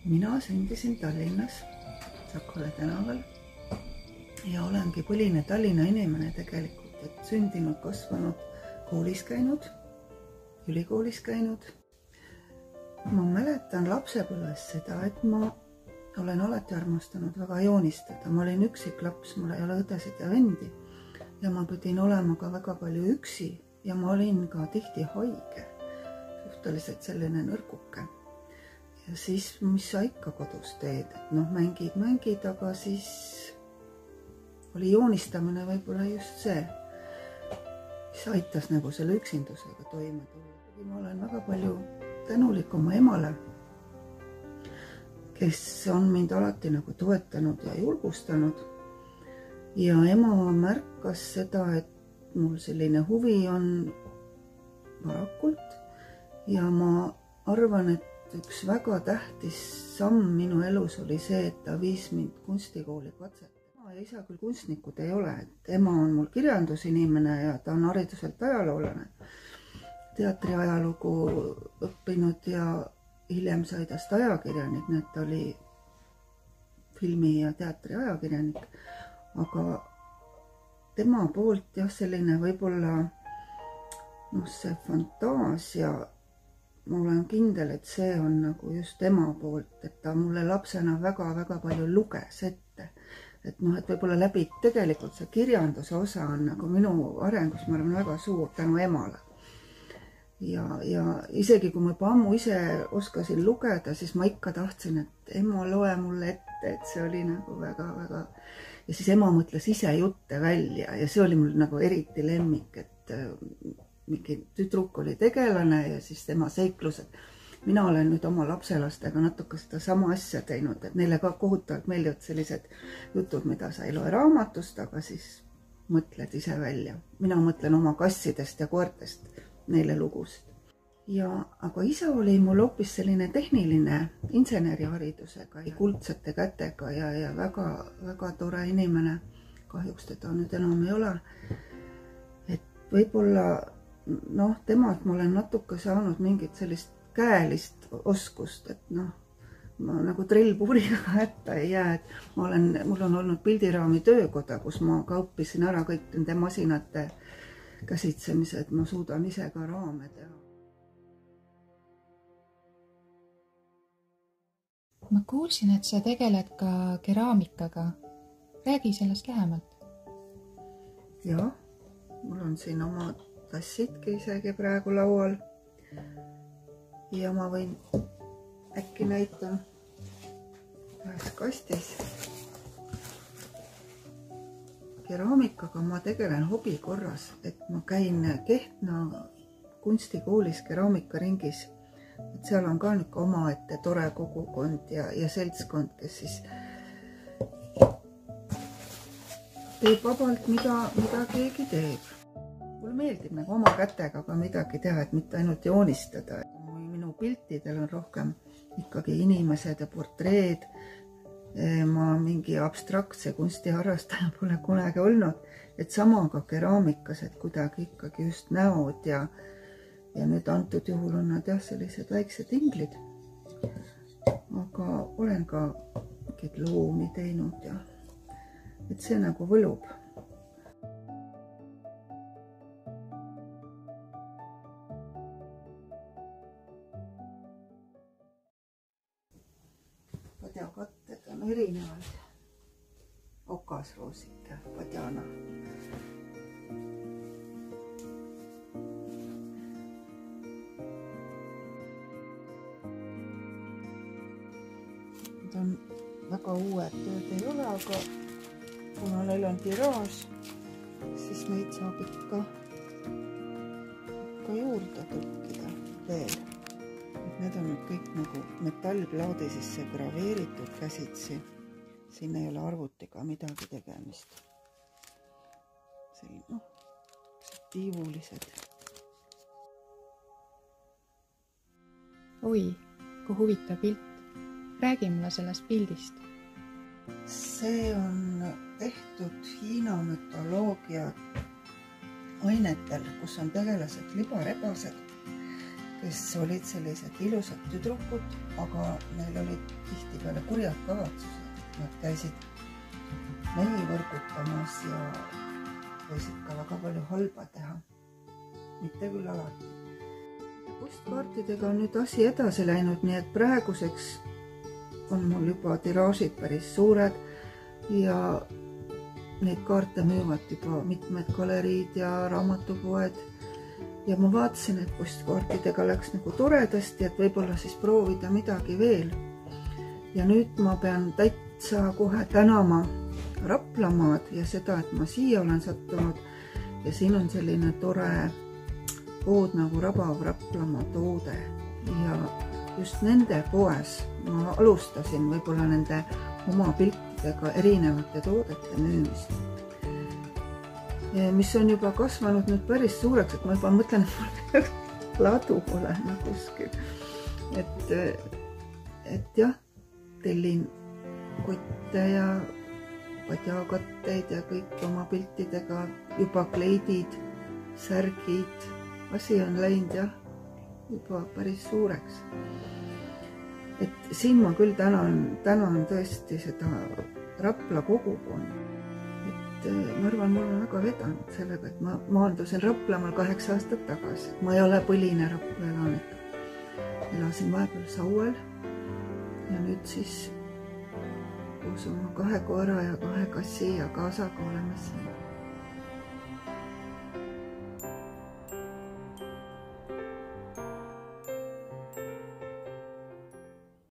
Mina sündisin Tallinnas Sakale tänaval ja olengi põline Tallinna inimene tegelikult, et sündinud, kasvanud, koolis käinud, ülikoolis käinud. Ma mäletan lapsepõlves seda, et ma olen alati armastanud väga joonistada. Ma olin üksik laps, mul ei ole õdesid ja vendi ja ma pidin olema ka väga palju üksi ja ma olin ka tihti haige, suhteliselt selline nõrguke. Ja siis, mis sa ikka kodus teed, et mängid, aga siis oli joonistamine võib-olla just see, mis aitas nagu selle üksindusega toime tulla. Ma olen väga palju tänulik oma emale, kes on mind alati nagu toetanud ja julgustanud. Ja ema märkas seda, et mul selline huvi on varakult ja ma arvan, et üks väga tähtis samm minu elus oli see, et ta viis mind kunstikooli katsetama. Ema ja isa küll kunstnikud ei ole, et ema on mul kirjandusinimene ja ta on hariduselt ajaloolane. Teatriajalugu õppinud ja hiljem sai tast ajakirjanik, nii et ta oli filmi- ja teatriajakirjanik. Aga tema poolt jah, selline võib-olla see fantaasia, ma olen kindel, et see on nagu just ema poolt, et ta mulle lapsena väga-väga palju luges ette. Et võib-olla läbi tegelikult see kirjanduse osa on nagu minu arengus, ma arvan, väga suur tänu emale. Ja isegi kui ma juba ammu ise oskasin lugeda, siis ma ikka tahtsin, et ema loe mulle ette, et see oli nagu väga-väga. Ja siis ema mõtles ise jutte välja ja see oli mul nagu eriti lemmik, et mingi tüdruk oli tegelane ja siis tema seiklused. Mina olen nüüd oma lapselastega natuke seda sama asja teinud, et neile ka kohutavalt meeldivad sellised jutud, mida sa ei loe raamatust, aga siis mõtled ise välja. Mina mõtlen oma kassidest ja koertest neile lugusid. Aga isa oli mul hoopis selline tehniline inseneriharidusega, kuldsete kätega ja väga tore inimene. Kahjuks teda nüüd enam ei ole. Et võib-olla temalt ma olen natuke saanud mingit sellist käelist oskust, et ma nagu trillpuuriga hätta ei jää, et mul on olnud pildiraami töökoda, kus ma ka õppisin ära kõik nende masinate käsitsemised, ma suudan ise ka raame teha. Ma kuulsin, et sa tegeled ka keraamikaga. Räägi sellest lähemalt. Jah, mul on siin oma tassidki isegi praegu laual ja ma võin äkki näitan ühes kastis. Keraamikaga ma tegelen hobi korras, et ma käin Kehtna kunstikoolis keraamikaringis. Et seal on ka nüüd omaette tore kogukond ja seltskond, kes siis teeb vabalt, mida keegi teeb. Mulle meeldib nagu oma kätega ka midagi teha, et mitte ainult joonistada. Minu piltidel on rohkem ikkagi inimesed ja portreed. Ma mingi abstraktse kunstiharrastaja pole kunagi olnud. Et sama ka keraamikas, et kuidagi ikkagi just näod ja nüüd antud juhul on nad jah sellised väiksed inglid. Aga olen ka mingid loomi teinud ja et see nagu võlub. Padjakatted on erinevad. Okasroosid ja padjana. Need on väga uued tööd ei ole, aga kuna neil on tiraaž, siis neid saab ikka juurde tõkkida veel. Need on nüüd kõik nagu metallplaadi sisse graveeritud käsitsi. Siin ei ole arvutiga midagi tegemist. Selline, tiivulised. Oi, kui huvitav pilt. Räägi mulle sellest pildist. See on tehtud Hiina mütoloogia ainetel, kus on tegelased libarebased, kes olid sellised ilusad tüdrukud, aga neil olid tihtipeale kurjad kavatsused. Nad käisid mehi võrgutamas ja võisid ka väga palju halba teha. Mitte küll alati. Postkaartidega on nüüd asi edasi läinud, nii et praeguseks on mul juba tiraažid päris suured ja neid kaarte müüvad juba mitmed galeriid ja raamatupoed. Ja ma vaatasin, et postkaartidega läks nagu toredasti, et võib-olla siis proovida midagi veel. Ja nüüd ma pean täitsa kohe tänama Raplamaad ja seda, et ma siia olen sattunud. Ja siin on selline tore pood nagu Rabav Raplamaa toode. Ja just nende poes ma alustasin võib-olla nende oma piltidega erinevate toodete müümist. Mis on juba kasvanud nüüd päris suureks, et ma juba mõtlen, et mul ladu olema kuskil. Et jah, tellin kotte ja padjakatteid ja kõik oma piltidega, juba kleidid, särgid. Asi on läinud jah, juba päris suureks. Et siin ma küll tänan tõesti seda Rapla kogukonna. Ma arvan, mul on väga vedanud sellega, et ma maandusin Raplamaal 8 aastat tagasi. Ma ei ole põline Rapla elanik. Elasin vahepeal Sauel ja nüüd siis koos oma 2 koera ja 2 kassi ja kaasaga oleme siin.